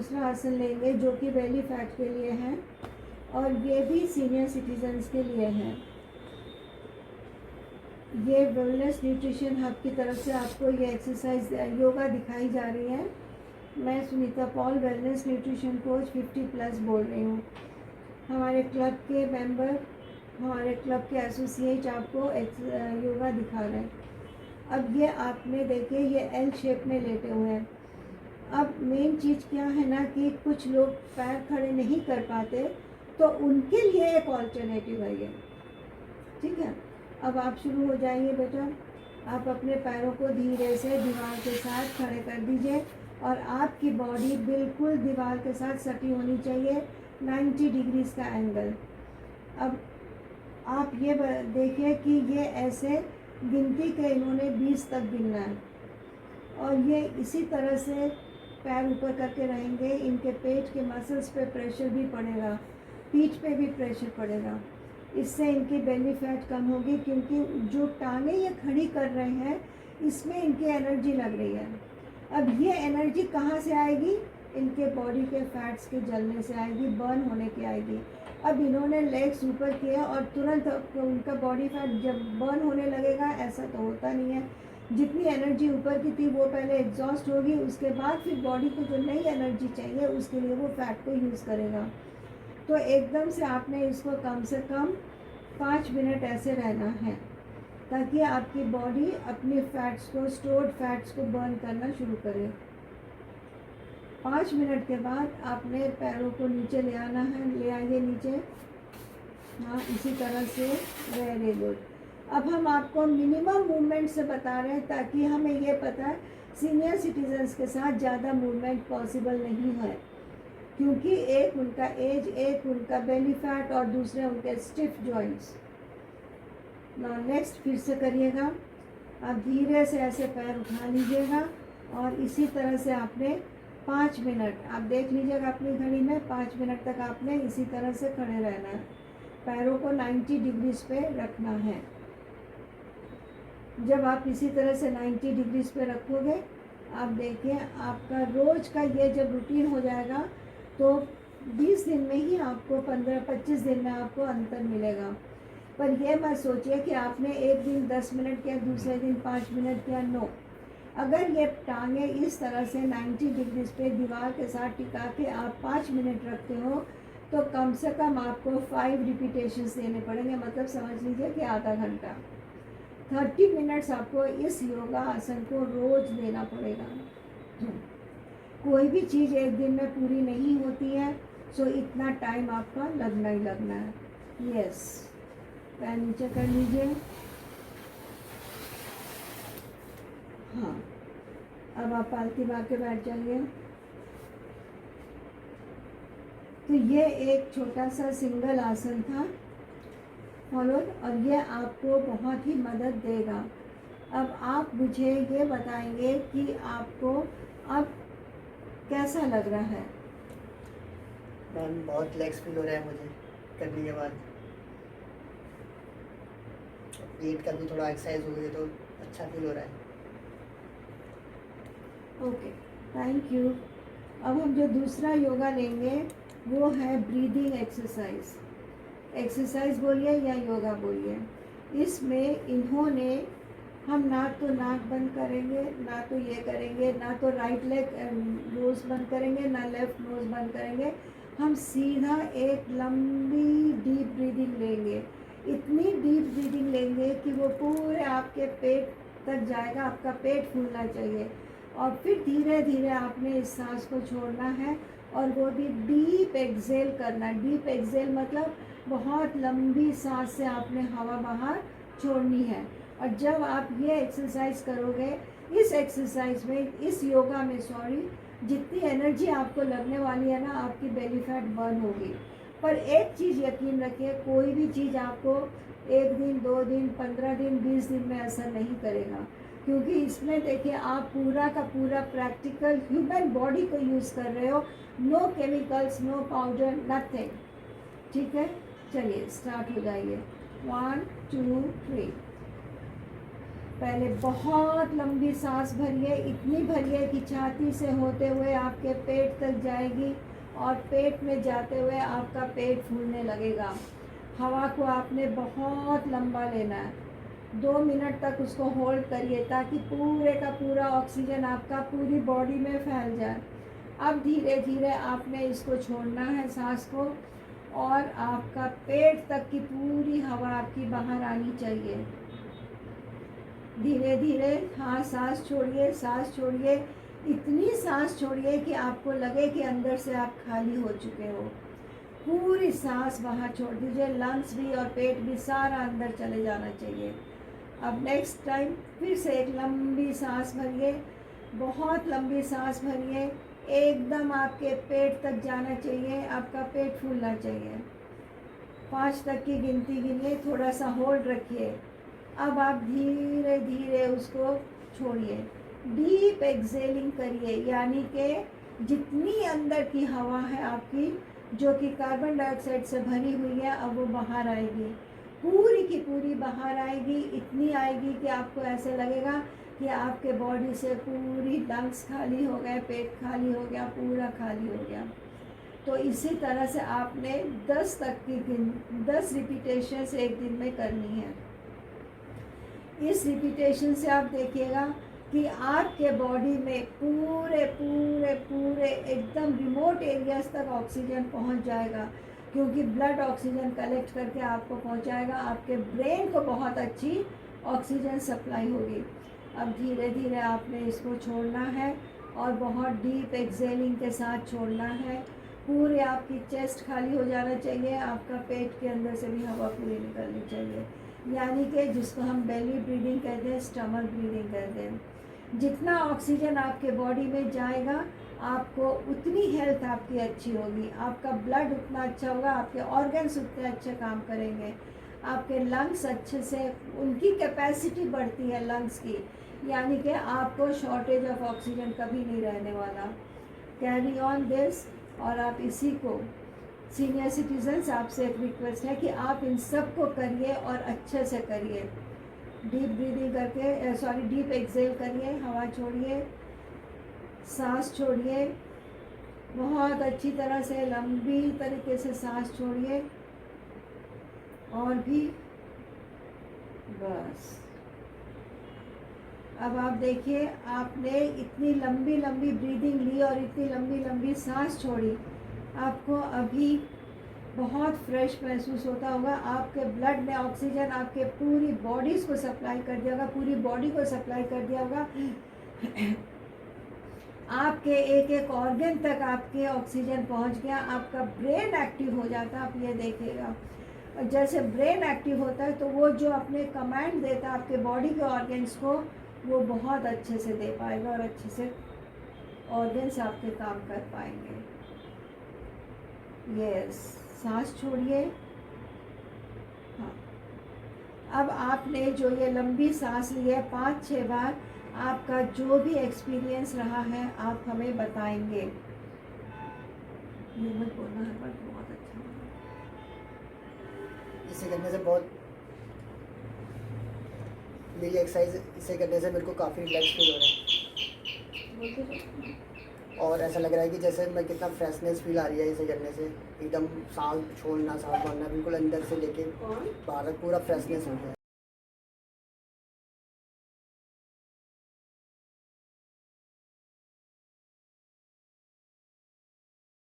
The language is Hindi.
दूसरा आसन लेंगे जो कि बेली फैट के लिए है और ये भी सीनियर सिटीजन्स के लिए है। ये वेलनेस न्यूट्रिशन हब की तरफ से आपको ये एक्सरसाइज योगा दिखाई जा रही है। मैं Sunita Paul wellness nutrition coach 50+ बोल रही हूँ। हमारे क्लब के मेंबर, हमारे क्लब के एसोसिएट आपको योगा दिखा रहे हैं। अब ये आपने देखे ये एल शेप में लेटे हुए हैं। अब मेन चीज़ क्या है ना कि कुछ लोग पैर खड़े नहीं कर पाते, तो उनके लिए एक ऑल्टरनेटिव है ये, ठीक है। अब आप शुरू हो जाइए बेटा। आप अपने पैरों को धीरे से दीवार के साथ खड़े कर दीजिए और आपकी बॉडी बिल्कुल दीवार के साथ सटी होनी चाहिए, 90 डिग्रीज़ का एंगल। अब आप ये देखिए कि ये ऐसे गिनती के इन्होंने 20 तक गिनना है और ये इसी तरह से पैर ऊपर करके रहेंगे। इनके पेट के मसल्स पे प्रेशर भी पड़ेगा, पीठ पे भी प्रेशर पड़ेगा। इससे इनकी बेली फैट कम होगी, क्योंकि जो टांगें ये खड़ी कर रहे हैं इसमें इनकी एनर्जी लग रही है। अब ये एनर्जी कहाँ से आएगी? इनके बॉडी के फैट्स के जलने से आएगी, बर्न होने की आएगी। अब इन्होंने लेग्स ऊपर किए और तुरंत उनका बॉडी फैट जब बर्न होने लगेगा, ऐसा तो होता नहीं है। जितनी एनर्जी ऊपर की थी वो पहले एग्जॉस्ट होगी, उसके बाद फिर बॉडी को जो नई एनर्जी चाहिए उसके लिए वो फैट को यूज़ करेगा। तो एकदम से आपने इसको कम से कम 5 मिनट ऐसे रहना है, ताकि आपकी बॉडी अपने फैट्स को, स्टोर्ड फैट्स को बर्न करना शुरू करे। 5 मिनट के बाद आपने पैरों को नीचे ले आना है, ले आइए नीचे। हाँ, इसी तरह से, वेरी गुड। अब हम आपको मिनिमम मूवमेंट से बता रहे हैं, ताकि हमें ये पता है सीनियर सिटीजन्स के साथ ज़्यादा मूवमेंट पॉसिबल नहीं है, क्योंकि एक उनका एज, एक उनका बेली फैट और दूसरे उनके स्टिफ जॉइंट्स। नेक्स्ट फिर से करिएगा। आप धीरे से ऐसे पैर उठा लीजिएगा और इसी तरह से आपने 5 मिनट, आप देख लीजिएगा अपनी घड़ी में, 5 मिनट तक आपने इसी तरह से खड़े रहना है। पैरों को 90 डिग्रीज पे रखना है। जब आप इसी तरह से 90 डिग्रीज पे रखोगे, आप देखिए आपका रोज़ का ये जब रूटीन हो जाएगा तो 20 दिन में ही आपको, 15-25 दिन में आपको अंतर मिलेगा। पर यह मत सोचिए कि आपने एक दिन 10 मिनट किया, दूसरे दिन 5 मिनट किया। नो, अगर ये टांगे इस तरह से 90 डिग्रीज पे दीवार के साथ टिका के आप 5 मिनट रखते हो, तो कम से कम आपको 5 रिपीटेशंस देने पड़ेंगे, मतलब समझ लीजिए कि आधा घंटा। 30 मिनट्स आपको इस योगा आसन को रोज़ देना पड़ेगा। कोई भी चीज़ एक दिन में पूरी नहीं होती है, सो इतना टाइम आपका लगना ही लगना है। यस, पैर नीचे कर लीजिए। हाँ, अब आप पालती मार के बैठ जाइए। तो ये एक छोटा सा सिंगल आसन था फॉलोड, और ये आपको बहुत ही मदद देगा। अब आप मुझे ये बताएंगे कि आपको अब कैसा लग रहा है? मैम बहुत रिलैक्स फील हो रहा है मुझे करने के बाद। पेट का भी थोड़ा एक्सरसाइज हो गई तो अच्छा फील हो रहा है। Okay, thank you. अब हम जो दूसरा योगा लेंगे वो है ब्रीदिंग एक्सरसाइज। एक्सरसाइज बोलिए या योगा बोलिए। इसमें इन्होंने, हम ना तो नाक बंद करेंगे, ना तो ये करेंगे, ना तो राइट लेग नोज़ बंद करेंगे, ना लेफ्ट नोज़ बंद करेंगे। हम सीधा एक लंबी डीप ब्रीदिंग लेंगे। इतनी डीप ब्रीदिंग लेंगे कि वो पूरे आपके पेट तक जाएगा, आपका पेट फूलना चाहिए। और फिर धीरे धीरे आपने इस सांस को छोड़ना है और वो भी डीप एक्सेल करना है। डीप एक्सेल मतलब बहुत लंबी सांस से आपने हवा बाहर छोड़नी है। और जब आप ये एक्सरसाइज करोगे, इस एक्सरसाइज में, इस योगा में जितनी एनर्जी आपको लगने वाली है ना, आपकी बेली फैट बर्न होगी। पर एक चीज़ यकीन रखिए, कोई भी चीज़ आपको 1 दिन, 2 दिन, 15 दिन, 20 दिन में असर नहीं करेगा, क्योंकि इसमें देखिए आप पूरा का पूरा प्रैक्टिकल ह्यूमन बॉडी को यूज़ कर रहे हो। No chemicals, no powder, nothing. ठीक है, चलिए स्टार्ट हो जाइए। 1 2 3। पहले बहुत लंबी सांस भरिए, इतनी भरिए कि छाती से होते हुए आपके पेट तक जाएगी और पेट में जाते हुए आपका पेट फूलने लगेगा। हवा को आपने बहुत लंबा लेना है, 2 मिनट तक उसको होल्ड करिए ताकि पूरे का पूरा ऑक्सीजन आपका पूरी बॉडी में फैल जाए। अब धीरे धीरे आपने इसको छोड़ना है सांस को, और आपका पेट तक की पूरी हवा आपकी बाहर आनी चाहिए। धीरे धीरे हाँ, सांस छोड़िए, सांस छोड़िए, इतनी सांस छोड़िए कि आपको लगे कि अंदर से आप खाली हो चुके हो। पूरी सांस बाहर छोड़ दीजिए, लंग्स भी और पेट भी सारा अंदर चले जाना चाहिए। अब नेक्स्ट टाइम फिर से एक लंबी सांस भरिए, बहुत लंबी सांस भरिए, एकदम आपके पेट तक जाना चाहिए, आपका पेट फूलना चाहिए। 5 तक की गिनती गिनिए, थोड़ा सा होल्ड रखिए। अब आप धीरे धीरे उसको छोड़िए, डीप एक्सेलिंग करिए, यानी कि जितनी अंदर की हवा है आपकी जो कि कार्बन डाइऑक्साइड से भरी हुई है, अब वो बाहर आएगी, पूरी की पूरी बाहर आएगी। इतनी आएगी कि आपको ऐसे लगेगा कि आपके बॉडी से पूरी लंग्स खाली हो गए, पेट खाली हो गया, पूरा खाली हो गया। तो इसी तरह से आपने 10 तक की 10 रिपीटेशंस एक दिन में करनी है। इस रिपीटेशन से आप देखिएगा कि आपके बॉडी में पूरे पूरे पूरे एकदम रिमोट एरियाज तक ऑक्सीजन पहुंच जाएगा, क्योंकि ब्लड ऑक्सीजन कलेक्ट करके आपको पहुंचाएगा। आपके ब्रेन को बहुत अच्छी ऑक्सीजन सप्लाई होगी। अब धीरे धीरे आपने इसको छोड़ना है और बहुत डीप एक्सेलिंग के साथ छोड़ना है। पूरे आपकी चेस्ट खाली हो जाना चाहिए, आपका पेट के अंदर से भी हवा पूरी निकलनी चाहिए, यानी कि जिसको हम बेली ब्रीदिंग कहते हैं, स्टमक ब्रीदिंग कहते हैं। जितना ऑक्सीजन आपके बॉडी में जाएगा, आपको उतनी हेल्थ आपकी अच्छी होगी, आपका ब्लड उतना अच्छा होगा, आपके ऑर्गन्स उतने अच्छे काम करेंगे, आपके लंग्स अच्छे से, उनकी कैपेसिटी बढ़ती है लंग्स की, यानी कि आपको शॉर्टेज ऑफ ऑक्सीजन कभी नहीं रहने वाला। Carry on this. और आप इसी को, सीनियर सिटीजन्स, आपसे एक रिक्वेस्ट है कि आप इन सब को करिए और अच्छे से करिए। डीप ब्रीदिंग करके, डीप एक्सेल करिए, हवा छोड़िए, सांस छोड़िए, बहुत अच्छी तरह से लंबी तरीके से सांस छोड़िए, और भी बस। अब आप देखिए, आपने इतनी लंबी लंबी ब्रीदिंग ली और इतनी लंबी लंबी सांस छोड़ी, आपको अभी बहुत फ्रेश महसूस होता होगा। आपके ब्लड ने ऑक्सीजन आपके पूरी बॉडीज़ को सप्लाई कर दिया होगा, पूरी बॉडी को सप्लाई कर दिया होगा। आपके एक एक ऑर्गन तक आपके ऑक्सीजन पहुंच गया। आपका ब्रेन एक्टिव हो जाता, आप ये देखिएगा। जैसे ब्रेन एक्टिव होता है तो वो जो अपने कमांड देता है आपके बॉडी के ऑर्गन्स को, वो बहुत अच्छे से दे पाएगा और अच्छे से ऑर्गन्स आपके काम कर पाएंगे। यस, सांस छोड़िए। हाँ, अब आपने जो ये लंबी सांस ली है 5-6 बार, आपका जो भी एक्सपीरियंस रहा है आप हमें बताएंगे। ये मत बोलना है पर बहुत अच्छा लगा। इसे करने से बहुत, मेरी एक्सरसाइज इसे करने से मेरे को काफ़ी रिलैक्स फील हो रहा है, और ऐसा लग रहा है कि जैसे मैं कितना फ्रेशनेस फील आ रही है इसे करने से। एकदम सांस छोड़ना, सांस भरना, बिल्कुल अंदर से लेके बाहर पूरा फ्रेशनेस हो गया है।